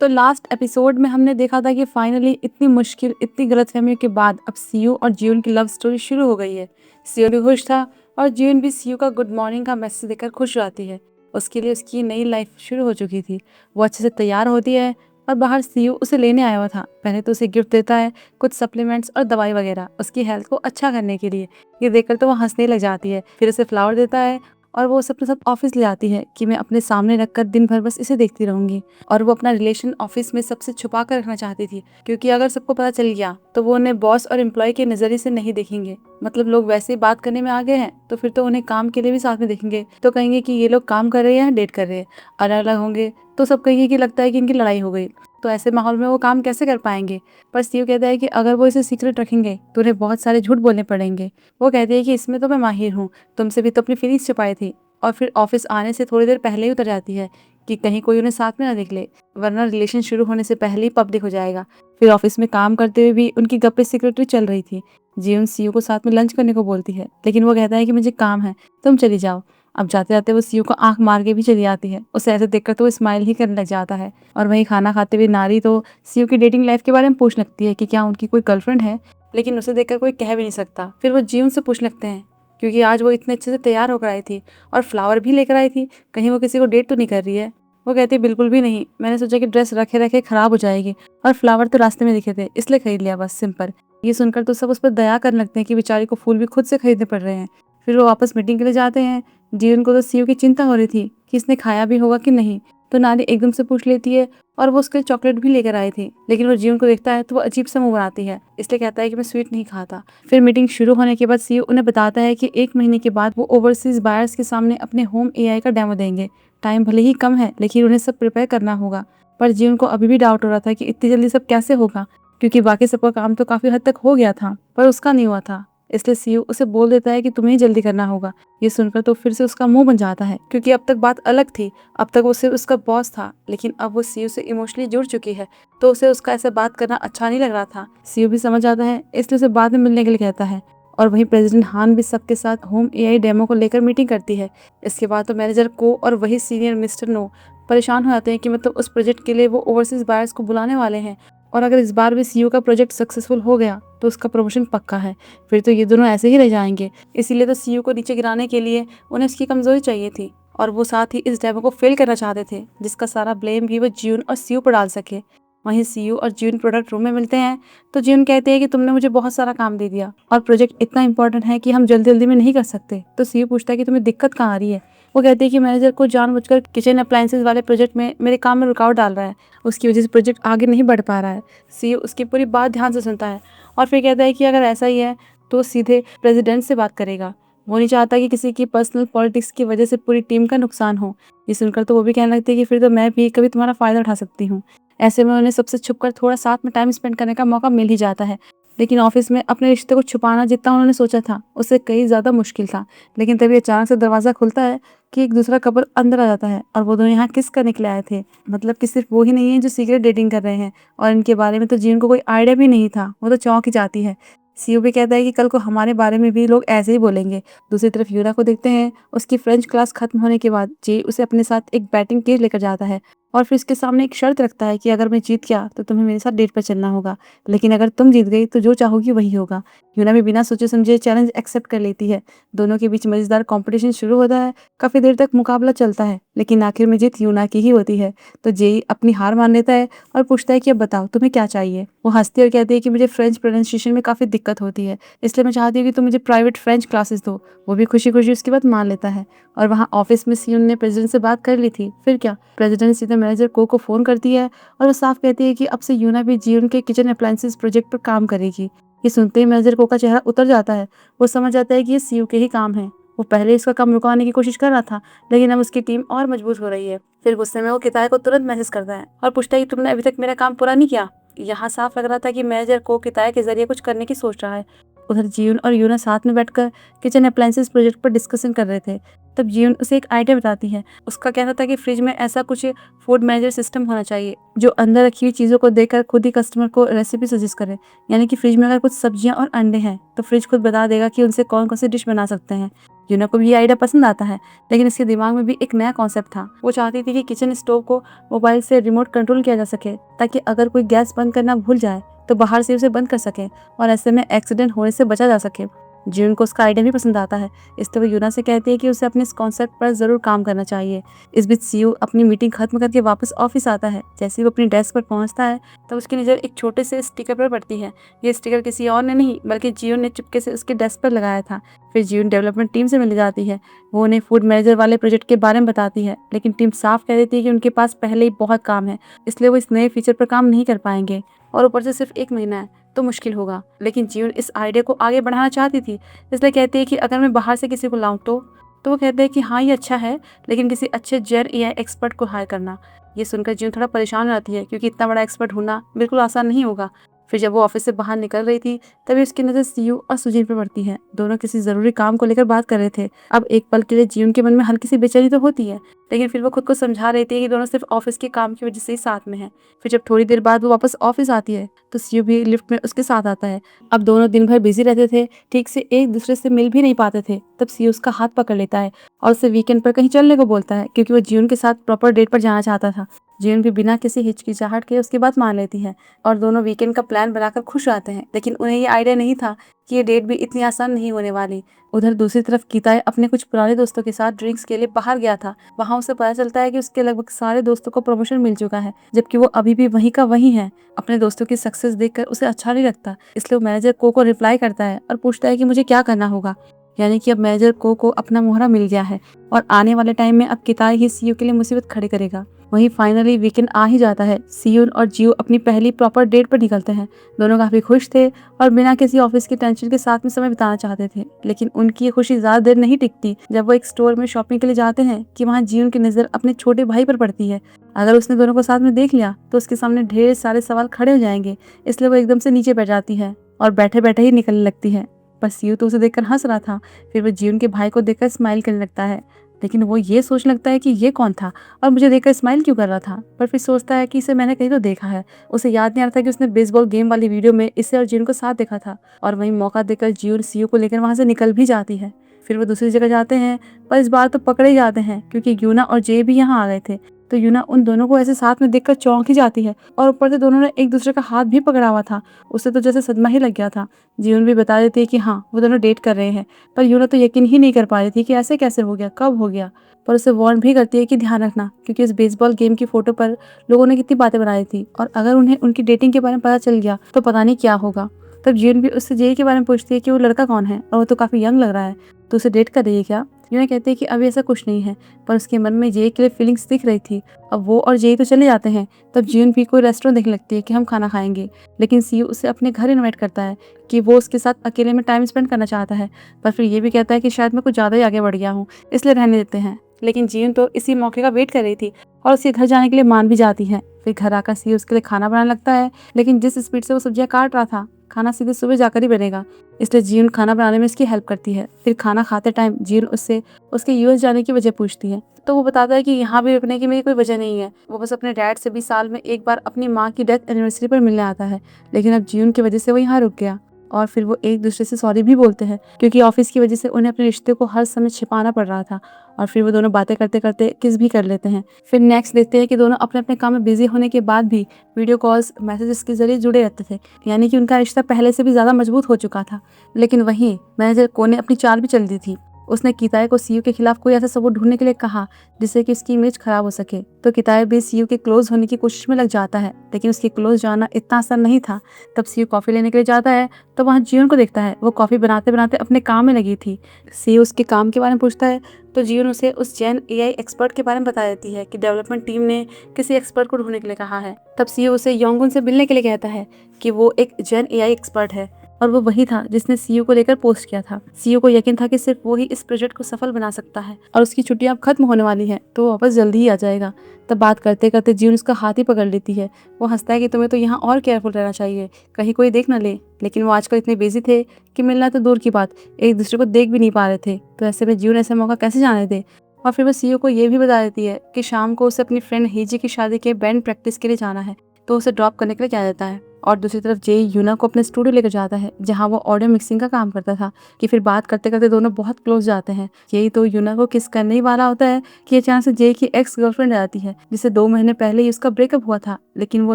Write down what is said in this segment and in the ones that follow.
तो last episode में हमने देखा था कि फाइनली इतनी मुश्किल, इतनी गलतफहमियों के बाद अब सीयू और जियोन की लव स्टोरी शुरू हो गई है। सीयू भी खुश था और जियोन भी सीयू का गुड मॉर्निंग का मैसेज देकर खुश रहती है। उसके लिए उसकी नई लाइफ शुरू हो चुकी थी। वो अच्छे से तैयार होती है और बाहर सीयू उसे लेने आया हुआ था। पहले तो उसे गिफ्ट देता है, कुछ सप्लीमेंट्स और दवाई वगैरह उसकी हेल्थ को अच्छा करने के लिए। ये देखकर तो वो हंसने लग जाती है। फिर उसे फ्लावर देता है और वो उसे अपने साथ ऑफिस ले आती है कि मैं अपने सामने रखकर दिन भर बस इसे देखती रहूंगी। और वो अपना रिलेशन ऑफिस में सबसे छुपा कर रखना चाहती थी, क्योंकि अगर सबको पता चल गया तो वो उन्हें बॉस और एम्प्लॉय के नजरिए से नहीं देखेंगे। मतलब लोग वैसे ही बात करने में आ गए हैं तो फिर तो उन्हें काम के लिए भी साथ में देखेंगे, तो कहेंगे कि ये लोग काम कर रहे हैं, डेट कर रहे हैं। अलग अलग होंगे तो सब कहेंगे कि लगता है कि इनकी लड़ाई हो गई। तो ऐसे माहौल में वो काम कैसे कर पाएंगे। पर सीयू कहता है कि अगर वो इसे सीक्रेट रखेंगे तो उन्हें बहुत सारे झूठ बोलने पड़ेंगे। वो कहती है कि इसमें तो मैं माहिर हूँ, तुमसे भी तो अपनी फीलिंग्स छुपाई थी। और फिर ऑफिस आने से थोड़ी देर पहले ही उतर जाती है कि कहीं कोई उन्हें साथ में ना देख ले, वरना रिलेशन शुरू होने से पहले ही पब्लिक हो जाएगा। फिर ऑफिस में काम करते हुए भी उनकी गप्पे सीक्रेटली चल रही थी। जीवन सीयू को साथ में लंच करने को बोलती है, लेकिन वो कहता है कि मुझे काम है, तुम चली जाओ। अब जाते जाते वो सीयू को आंख मार के भी चली आती है। उसे ऐसे देखकर तो वो स्माइल ही करने लग जाता है। और वहीं खाना खाते हुए नारी तो सीयू की डेटिंग लाइफ के बारे में पूछ लगती है कि क्या उनकी कोई गर्लफ्रेंड है, लेकिन उसे देखकर कोई कह भी नहीं सकता। फिर वो जीवन से पूछ लगते हैं, क्योंकि आज वो इतने अच्छे से तैयार होकर आई थी और फ्लावर भी लेकर आई थी, कहीं वो किसी को डेट तो नहीं कर रही है। वो कहती है बिल्कुल भी नहीं, मैंने सोचा कि ड्रेस रखे रखे खराब हो जाएगी और फ्लावर तो रास्ते में दिखे थे इसलिए खरीद लिया, बस सिंपल। ये सुनकर तो सब उस पर दया करने लगते हैं कि बेचारी को फूल भी खुद से खरीदने पड़ रहे हैं। फिर वो वापस मीटिंग के लिए जाते हैं। जीवन को तो सीयू की चिंता हो रही थी कि इसने खाया भी होगा कि नहीं, तो नानी एकदम से पूछ लेती है और वो उसके लिए चॉकलेट भी लेकर आई थी। लेकिन वो जीवन को देखता है तो वो अजीब सा मुंह बनाती है, इसलिए कहता है कि मैं स्वीट नहीं खाता। फिर मीटिंग शुरू होने के बाद सीयू उन्हें बताता है कि 1 महीने के बाद वो ओवरसीज बायर्स के सामने अपने होम एआई का डेमो देंगे। टाइम भले ही कम है, लेकिन उन्हें सब प्रिपेयर करना होगा। पर जीवन को अभी भी डाउट हो रहा था कि इतनी जल्दी सब कैसे होगा, क्योंकि बाकी सबका काम तो काफी हद तक हो गया था पर उसका नहीं हुआ था। इसलिए सीयू उसे बोल देता है कि तुम्हें ही जल्दी करना होगा। ये सुनकर तो फिर से उसका मुंह बन जाता है, क्योंकि अब तक बात अलग थी। अब तक वो सिर्फ उसका बॉस था, लेकिन अब वो सीयू से इमोशनली जुड़ चुकी है, तो उसे उसका ऐसे बात करना अच्छा नहीं लग रहा था। सीयू भी समझ आता है, इसलिए उसे बाद में मिलने के लिए कहता है। और वहीं प्रेसिडेंट हान भी सबके साथ होम एआई डेमो को लेकर मीटिंग करती है। इसके बाद तो मैनेजर को और वही सीनियर मिस्टर नो परेशान हो जाते हैं कि मतलब उस प्रोजेक्ट के लिए वो ओवरसीज बायर्स को बुलाने वाले हैं, और अगर इस बार भी सीयू का प्रोजेक्ट सक्सेसफुल हो गया तो उसका प्रमोशन पक्का है। फिर तो ये दोनों ऐसे ही रह जाएंगे। इसीलिए तो सीयू को नीचे गिराने के लिए उन्हें उसकी कमजोरी चाहिए थी, और वो साथ ही इस डेमो को फेल करना चाहते थे, जिसका सारा ब्लेम भी वो जियोन और सीयू पर डाल सके। वहीं सीयू और जियोन प्रोडक्ट रूम में मिलते हैं तो जियोन कहते हैं कि तुमने मुझे बहुत सारा काम दे दिया और प्रोजेक्ट इतना इंपॉर्टेंट है कि हम जल्दी जल्दी में नहीं कर सकते। तो सीयू पूछता है कि तुम्हें दिक्कत कहाँ आ रही है। वो कहती है कि मैनेजर को जानबूझकर किचन अप्लायंसेस वाले प्रोजेक्ट में मेरे काम में रुकावट डाल रहा है, उसकी वजह से प्रोजेक्ट आगे नहीं बढ़ पा रहा है। सीयू उसकी पूरी बात ध्यान से सुनता है और फिर कहता है कि अगर ऐसा ही है तो सीधे प्रेसिडेंट से बात करेगा। वो नहीं चाहता कि किसी की पर्सनल पॉलिटिक्स की वजह से पूरी टीम का नुकसान हो। ये सुनकर तो वो भी कहने लगती है कि फिर तो मैं भी कभी तुम्हारा फायदा उठा सकती हूँ। ऐसे में उन्हें सबसे छुपकर थोड़ा साथ में टाइम स्पेंड करने का मौका मिल ही जाता है। लेकिन ऑफिस में अपने रिश्ते को छुपाना जितना उन्होंने सोचा था उससे कहीं ज्यादा मुश्किल था। लेकिन तभी अचानक से दरवाजा खुलता है कि एक दूसरा कपल अंदर आ जाता है, और वो दोनों यहाँ किस करने के लिए आए थे। मतलब कि सिर्फ वो ही नहीं है जो सीक्रेट डेटिंग कर रहे हैं, और इनके बारे में तो जीवन को कोई आइडिया भी नहीं था। वो तो चौंक ही जाती है। सीयू भी कहता है कि कल को हमारे बारे में भी लोग ऐसे ही बोलेंगे। दूसरी तरफ यूना को देखते हैं। उसकी फ्रेंच क्लास खत्म होने के बाद जे उसे अपने साथ एक बैटिंग केज लेकर जाता है और फिर इसके सामने एक शर्त रखता है कि अगर मैं जीत गया तो तुम्हें मेरे साथ डेट पर चलना होगा, लेकिन अगर तुम जीत गई तो जो चाहोगी वही होगा। यूना भी बिना सोचे समझे चैलेंज एक्सेप्ट कर लेती है। दोनों के बीच मजेदार कंपटीशन शुरू होता है। काफी देर तक मुकाबला चलता है, लेकिन आखिर में जीत यूना की ही होती है। तो जेई अपनी हार मान लेता है और पूछता है कि अब बताओ तुम्हें क्या चाहिए। वो हंसती और कहती है कि मुझे फ्रेंच प्रोनाउंसिएशन में काफी दिक्कत होती है, इसलिए मैं चाहती हूँ कि तुम मुझे प्राइवेट फ्रेंच क्लासेस दो। वो भी खुशी खुशी उसकी बात मान लेता है। और वहाँ ऑफिस में सीयून ने प्रेसिडेंट से बात कर ली थी। फिर क्या, प्रेसिडेंट सीधे मैनेजर को फोन करती है और वो साफ कहती है कि अब से यूना भी जीवन के किचन अप्लायंसेस प्रोजेक्ट पर काम करेगी। ये सुनते ही मैनेजर को का चेहरा उतर जाता है। वो समझ जाता है कि ये सीयू के ही काम है। वो पहले इसका काम रुकवाने की कोशिश कर रहा था, लेकिन अब उसकी टीम और मजबूत हो रही है। फिर गुस्से में वो किताए को तुरंत मैसेज करता है और पूछता है कि तुमने अभी तक मेरा काम पूरा नहीं किया। यहाँ साफ लग रहा था कि मैनेजर को किताए के जरिए कुछ करने की सोच रहा है। उधर जीवन और यूना साथ में बैठकर किचन अप्लायंसेस प्रोजेक्ट पर डिस्कशन कर रहे थे। तब जीवन उसे एक आइडिया बताती है। उसका कहना था कि फ्रिज में ऐसा कुछ फूड मैनेजर सिस्टम होना चाहिए जो अंदर रखी हुई चीज़ों को देखकर खुद ही कस्टमर को रेसिपी सजेस्ट करे। यानी कि फ्रिज में अगर कुछ सब्जियां और अंडे हैं तो फ्रिज खुद बता देगा कि उनसे कौन कौन सी डिश बना सकते हैं। यूना को भी ये आइडिया पसंद आता है, लेकिन इसके दिमाग में भी एक नया कॉन्सेप्ट था। वो चाहती थी कि किचन स्टोव को मोबाइल से रिमोट कंट्रोल किया जा सके, ताकि अगर कोई गैस बंद करना भूल जाए तो बाहर से उसे बंद कर सके और ऐसे में एक्सीडेंट होने से बचा जा सके। जिन को उसका आइडिया भी पसंद आता है, इसलिए वो यूना से कहती है कि उसे अपने इस कॉन्सेप्ट पर जरूर काम करना चाहिए। इस बीच सीयू अपनी मीटिंग खत्म करके वापस ऑफिस आता है। जैसे ही वो अपनी डेस्क पर पहुंचता है तो उसकी नज़र एक छोटे से स्टिकर पर पड़ती है। ये स्टिकर किसी और ने नहीं बल्कि जियोन ने चुपके से उसके डेस्क पर लगाया था। फिर जियोन डेवलपमेंट टीम से मिल जाती है। वो उन्हें फूड मैनेजर वाले प्रोजेक्ट के बारे में बताती है, लेकिन टीम साफ कह देती है कि उनके पास पहले ही बहुत काम है, इसलिए वो इस नए फीचर पर काम नहीं कर पाएंगे और ऊपर से सिर्फ 1 महीना है तो मुश्किल होगा। लेकिन जियोन इस आइडिया को आगे बढ़ाना चाहती थी, इसलिए कहती है कि अगर मैं बाहर से किसी को लाऊं तो वो कहते हैं कि हाँ ये अच्छा है, लेकिन किसी अच्छे जेन एआई एक्सपर्ट को हायर करना। ये सुनकर जियोन थोड़ा परेशान रहती है, क्योंकि इतना बड़ा एक्सपर्ट होना बिल्कुल आसान नहीं होगा। फिर जब वो ऑफिस से बाहर निकल रही थी तभी उसकी नज़र सीयू और सुजीन पर पड़ती है। दोनों किसी जरूरी काम को लेकर बात कर रहे थे। अब एक पल के लिए जियोन के मन में हल्की सी बेचैनी तो होती है, लेकिन फिर वो खुद को समझा रही थी कि दोनों सिर्फ ऑफिस के काम की वजह से ही साथ में हैं। फिर जब थोड़ी देर बाद वो वापस ऑफिस आती है तो सीयू भी लिफ्ट में उसके साथ आता है। अब दोनों दिन भर बिजी रहते थे, ठीक से एक दूसरे से मिल भी नहीं पाते थे। तब सीयू उसका हाथ पकड़ लेता है और उसे वीकेंड पर कहीं चलने को बोलता है, क्योंकि वो जियोन के साथ प्रॉपर डेट पर जाना चाहता था। जियोन भी बिना किसी हिचकिचाहट के उसकी बात मान लेती है और दोनों वीकेंड का प्लान बनाकर खुश रहते हैं। लेकिन उन्हें ये आइडिया नहीं था कि ये डेट भी इतनी आसान नहीं होने वाली। उधर दूसरी तरफ कीताए अपने कुछ पुराने दोस्तों के साथ ड्रिंक्स के लिए बाहर गया था। वहां उसे पता चलता है कि उसके लगभग सारे दोस्तों को प्रमोशन मिल चुका है, जबकि वो अभी भी वहीं का वहीं है। अपने दोस्तों की सक्सेस देखकर उसे अच्छा नहीं लगता, इसलिए वो मैनेजर को रिप्लाई करता है और पूछता है कि मुझे क्या करना होगा। यानी कि अब मैनेजर को अपना मोहरा मिल गया है और आने वाले टाइम में अब किताई ही सीयू के लिए मुसीबत खड़ी करेगा। वहीं फाइनली वीकेंड आ ही जाता है। सीयून और जियो अपनी पहली प्रॉपर डेट पर निकलते हैं। दोनों काफी खुश थे और बिना किसी ऑफिस की टेंशन के साथ में समय बिताना चाहते थे, लेकिन उनकी ये खुशी ज्यादा देर नहीं टिकती। जब वो एक स्टोर में शॉपिंग के लिए जाते हैं कि वहाँ जियोन की नजर अपने छोटे भाई पर पड़ती है। अगर उसने दोनों को साथ में देख लिया तो उसके सामने ढेर सारे सवाल खड़े हो जाएंगे, इसलिए वो एकदम से नीचे बैठ जाती है और बैठे बैठे ही निकलने लगती है। पर सीयू तो उसे देखकर हंस रहा था। फिर वो जियोन के भाई को देखकर स्माइल करने लगता है, लेकिन वो ये सोचने लगता है कि ये कौन था और मुझे देखकर स्माइल क्यों कर रहा था। पर फिर सोचता है कि इसे मैंने कहीं तो देखा है। उसे याद नहीं आ रहा था कि उसने बेसबॉल गेम वाली वीडियो में इसे और जियोन को साथ देखा था। और वहीं मौका देकर जियोन सीयू को लेकर वहां से निकल भी जाती है। फिर वो दूसरी जगह जाते हैं, पर इस बार तो पकड़े जाते हैं, क्योंकि यूना और जे भी यहाँ आ गए थे। तो यूना उन दोनों को ऐसे साथ में देखकर चौंक ही जाती है और ऊपर से दोनों ने एक दूसरे का हाथ भी पकड़ा हुआ था। उसे तो जैसे सदमा ही लग गया था। जियोन भी बता देती है कि हाँ वो दोनों डेट कर रहे हैं, पर यूना तो यकीन ही नहीं कर पा रही थी कि ऐसे कैसे हो गया, कब हो गया। पर उसे वार्न भी करती है कि ध्यान रखना, क्योंकि इस बेसबॉल गेम की फोटो पर लोगों ने कितनी बातें बनाई थी और अगर उन्हें उनकी डेटिंग के बारे में पता चल गया तो पता नहीं क्या होगा। तब जियोन भी उससे जे के बारे में पूछती है कि वो लड़का कौन है और वो तो काफी यंग लग रहा है, तो उसे डेट कर रही है क्या। यूना कहती है कि अभी ऐसा कुछ नहीं है, पर उसके मन में जे के लिए फीलिंग्स दिख रही थी। अब वो और जे तो चले जाते हैं। तब जियोन भी कोई रेस्टोरेंट देखने लगती है कि हम खाना खाएंगे, लेकिन सीयू उसे अपने घर इनवाइट करता है कि वो उसके साथ अकेले में टाइम स्पेंड करना चाहता है। पर फिर ये भी कहता है कि शायद मैं कुछ ज़्यादा ही आगे बढ़ गया हूँ, इसलिए रहने देते हैं। लेकिन जियोन तो इसी मौके का वेट कर रही थी और उसके घर जाने के लिए मान भी जाती है। फिर घर आकर सीयू उसके लिए खाना बनाने लगता है, लेकिन जिस स्पीड से वो सब्जियां काट रहा था, खाना सीधे सुबह जाकर ही बनेगा, इसलिए जियोन खाना बनाने में इसकी हेल्प करती है। फिर खाना खाते टाइम जियोन उससे उसके यूएस जाने की वजह पूछती है, तो वो बताता है कि यहाँ भी रुकने की मेरी कोई वजह नहीं है। वो बस अपने डैड से भी साल में एक बार अपनी माँ की डेथ एनिवर्सरी पर मिलने आता है, लेकिन अब जियोन की वजह से वो यहाँ रुक गया। और फिर वो एक दूसरे से सॉरी भी बोलते हैं, क्योंकि ऑफिस की वजह से उन्हें अपने रिश्ते को हर समय छिपाना पड़ रहा था। और फिर वो दोनों बातें करते करते किस भी कर लेते हैं। फिर नेक्स्ट देखते हैं कि दोनों अपने अपने काम में बिजी होने के बाद भी वीडियो कॉल्स मैसेजेस के जरिए जुड़े रहते थे, यानी कि उनका रिश्ता पहले से भी ज्यादा मजबूत हो चुका था। लेकिन वहीं मैनेजर को ने अपनी चाल भी चल दी थी। उसने किताए को सीयू के खिलाफ कोई ऐसा सबूत ढूंढने के लिए कहा जिससे कि उसकी इमेज खराब हो सके। तो किताए भी सीयू के क्लोज होने की कोशिश में लग जाता है, लेकिन उसके क्लोज जाना इतना आसान नहीं था। तब सीयू कॉफी लेने के लिए जाता है तो वहाँ जियोन को देखता है। वो कॉफी बनाते बनाते अपने काम में लगी थी। सीयू उसके काम के बारे में पूछता है तो जियोन उसे उस जेन एआई एक्सपर्ट के बारे में बता देती है कि डेवलपमेंट टीम ने किसी एक्सपर्ट को ढूंढने के लिए कहा है। तब सीयू उसे योंगुन से मिलने के लिए कहता है कि वो एक जेन एआई एक्सपर्ट है और वो वही था जिसने सीयू को लेकर पोस्ट किया था। सीयू को यकीन था कि सिर्फ वो ही इस प्रोजेक्ट को सफल बना सकता है और उसकी छुट्टियां अब खत्म होने वाली है, तो वो वापस जल्दी ही आ जाएगा। तब बात करते करते जियोन उसका हाथ ही पकड़ लेती है। वो हंसता है कि तुम्हें तो यहाँ और केयरफुल रहना चाहिए, कहीं कोई देख न ले। लेकिन वो आजकल इतने बिजी थे कि मिलना तो दूर की बात, एक दूसरे को देख भी नहीं पा रहे थे। तो ऐसे में जियोन ऐसा मौका कैसे जाने दे। और फिर वो सीयू को ये भी बता देती है कि शाम को उसे अपनी फ्रेंड हीजी की शादी के बैंड प्रैक्टिस के लिए जाना है, तो उसे ड्रॉप करने के लिए कह देता है। और दूसरी तरफ जे यूना को अपने स्टूडियो लेकर जाता है जहाँ वो ऑडियो मिक्सिंग का काम करता था कि फिर बात करते करते दोनों बहुत क्लोज जाते हैं। यही तो यूना को किस करने ही वाला होता है कि अचानक से जे की एक्स गर्लफ्रेंड आती है जिससे 2 महीने पहले ही उसका ब्रेकअप हुआ था, लेकिन वो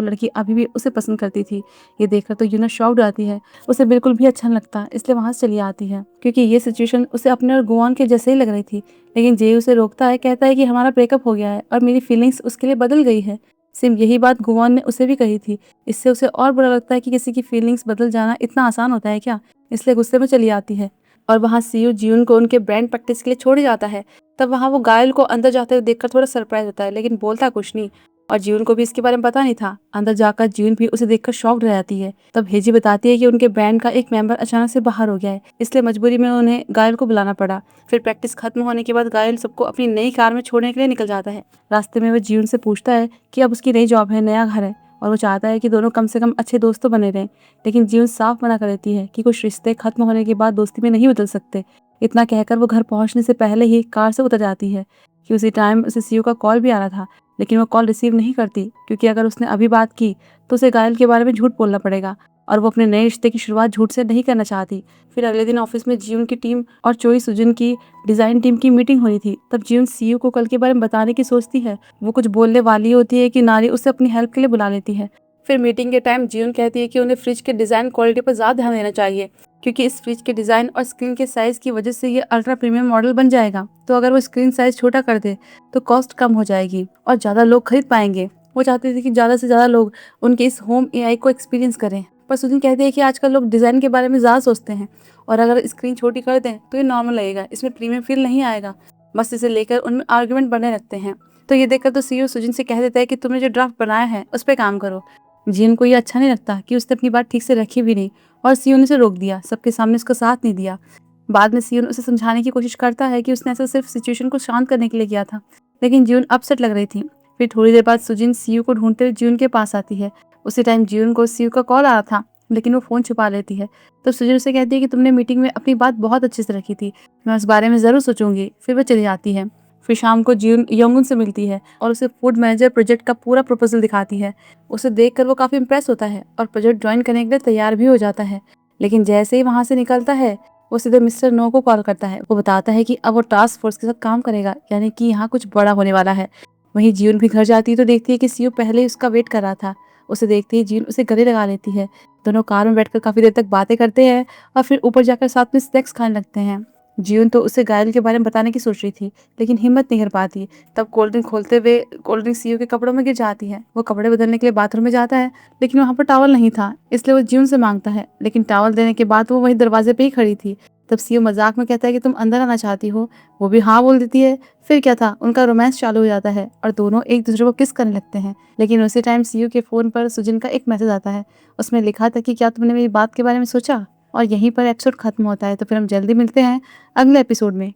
लड़की अभी भी उसे पसंद करती थी। ये देखकर तो यूना शॉक्ड आती है, उसे बिल्कुल भी अच्छा नहीं लगता, इसलिए वहां से चली आती है क्योंकि ये सिचुएशन उसे अपने और गुआन के जैसे ही लग रही थी। लेकिन जे उसे रोकता है, कहता है कि हमारा ब्रेकअप हो गया है और मेरी फीलिंग्स उसके लिए बदल गई है। सेम यही बात गुआन ने उसे भी कही थी। इससे उसे और बुरा लगता है कि किसी की फीलिंग्स बदल जाना इतना आसान होता है क्या, इसलिए गुस्से में चली आती है। और वहाँ सीयू जियून को उनके बैंड प्रैक्टिस के लिए छोड़ जाता है। तब वहाँ वो गायल को अंदर जाते हुए देखकर थोड़ा सरप्राइज होता है, लेकिन बोलता कुछ नहीं। और जियून को भी इसके बारे में पता नहीं था। अंदर जाकर जियून भी उसे देखकर शॉक्ड रह जाती है। तब हेजी बताती है कि उनके बैंड का एक मेंबर अचानक से बाहर हो गया है, इसलिए मजबूरी में उन्हें गायल को बुलाना पड़ा। फिर प्रैक्टिस खत्म होने के बाद गायल सबको अपनी नई कार में छोड़ने के लिए निकल जाता है। रास्ते में वो जियून से पूछता है कि अब उसकी नई जॉब है, नया घर है और वो चाहता है कि दोनों कम से कम अच्छे दोस्त तो बने रहें। लेकिन जियून साफ मना कर देती है कि कुछ रिश्ते खत्म होने के बाद दोस्ती में नहीं बदल सकते। इतना कहकर वो घर पहुंचने से पहले ही कार से उतर जाती है कि उसी टाइम उसे सीयू का कॉल भी आ रहा था, लेकिन वो कॉल रिसीव नहीं करती क्योंकि अगर उसने अभी बात की तो उसे गायल के बारे में झूठ बोलना पड़ेगा और वो अपने नए रिश्ते की शुरुआत झूठ से नहीं करना चाहती। फिर अगले दिन ऑफिस में जियून की टीम और चोई सुजुन की डिजाइन टीम की मीटिंग हुई थी। तब जियून सीयू को कल के बारे में बताने की सोचती है। वो कुछ बोलने वाली होती है कि नारी उसे अपनी हेल्प के लिए बुला लेती है। फिर मीटिंग के टाइम जियून कहती है कि उन्हें फ्रिज के डिजाइन क्वालिटी पर ज्यादा ध्यान देना चाहिए क्योंकि इस फ्रिज के डिजाइन और स्क्रीन के साइज की वजह से ये अल्ट्रा प्रीमियम मॉडल बन जाएगा। तो अगर वो स्क्रीन साइज छोटा कर दे तो कॉस्ट कम हो जाएगी और ज्यादा लोग खरीद पाएंगे। वो चाहते थे कि ज्यादा से ज्यादा लोग उनके इस होम एआई को एक्सपीरियंस करें। पर सुजन कहती है कि आजकल लोग डिजाइन के बारे में ज्यादा सोचते हैं और अगर स्क्रीन छोटी कर दें तो ये नॉर्मल लगेगा, इसमें प्रीमियम फील नहीं आएगा। बस इसे लेकर उनमें आर्ग्यूमेंट बने रहते हैं। तो ये देखकर तो सीईओ सुजन से कह देता है कि तुमने जो ड्राफ्ट बनाया है उस पर काम करो। जिन को ये अच्छा नहीं लगता कि उसने अपनी बात ठीक से रखी भी नहीं और सीओ ने उसे रोक दिया, सबके सामने उसका साथ नहीं दिया। बाद में सीओ उसे समझाने की कोशिश करता है कि उसने ऐसा सिर्फ सिचुएशन को शांत करने के लिए किया था, लेकिन जियून अपसेट लग रही थी। फिर थोड़ी देर बाद सुजिन सीयू को ढूंढते हुए जियून के पास आती है। उसी टाइम जियून को सीयू का कॉल आ रहा था, लेकिन वो फोन छुपा लेती है। तो सुजिन उसे कहती है कि तुमने मीटिंग में अपनी बात बहुत अच्छे से रखी थी, मैं उस बारे में जरूर सोचूंगी। फिर वो चली जाती है। फिर शाम को जियून योंगुन से मिलती है और उसे फूड मैनेजर प्रोजेक्ट का पूरा प्रपोजल दिखाती है। उसे देखकर वो काफी इंप्रेस होता है और प्रोजेक्ट ज्वाइन करने के लिए तैयार भी हो जाता है। लेकिन जैसे ही वहां से निकलता है वो सीधे मिस्टर नो को कॉल करता है। वो बताता है कि अब वो टास्क फोर्स के साथ काम करेगा, यानी कि यहाँ कुछ बड़ा होने वाला है। वहीं जियून भी घर जाती है तो देखती है कि सीयू पहले ही उसका वेट कर रहा था। उसे देखते ही जियून उसे गले लगा लेती है। दोनों कार में बैठकर काफी देर तक बातें करते हैं और फिर ऊपर जाकर साथ में स्नैक्स खाने लगते हैं। जियून तो उसे गायल के बारे में बताने की सोच रही थी, लेकिन हिम्मत नहीं कर पाती। तब कोल्ड ड्रिंक खोलते हुए कोल्ड ड्रिंक सीयू के कपड़ों में गिर जाती है। वो कपड़े बदलने के लिए बाथरूम में जाता है, लेकिन वहां पर टॉवल नहीं था, इसलिए वो जियून से मांगता है। लेकिन टॉवल देने के बाद वो वहीं दरवाजे पे ही खड़ी थी। तब सीयू मजाक में कहता है कि तुम अंदर आना चाहती हो। वो भी हाँ बोल देती है। फिर क्या था, उनका रोमांस चालू हो जाता है और दोनों एक दूसरे को किस करने लगते हैं। लेकिन उसी टाइम सीयू के फोन पर सुजिन का एक मैसेज आता है। उसमें लिखा था कि क्या तुमने मेरी बात के बारे में सोचा। और यहीं पर एपिसोड खत्म होता है। तो फिर हम जल्दी मिलते हैं अगले एपिसोड में।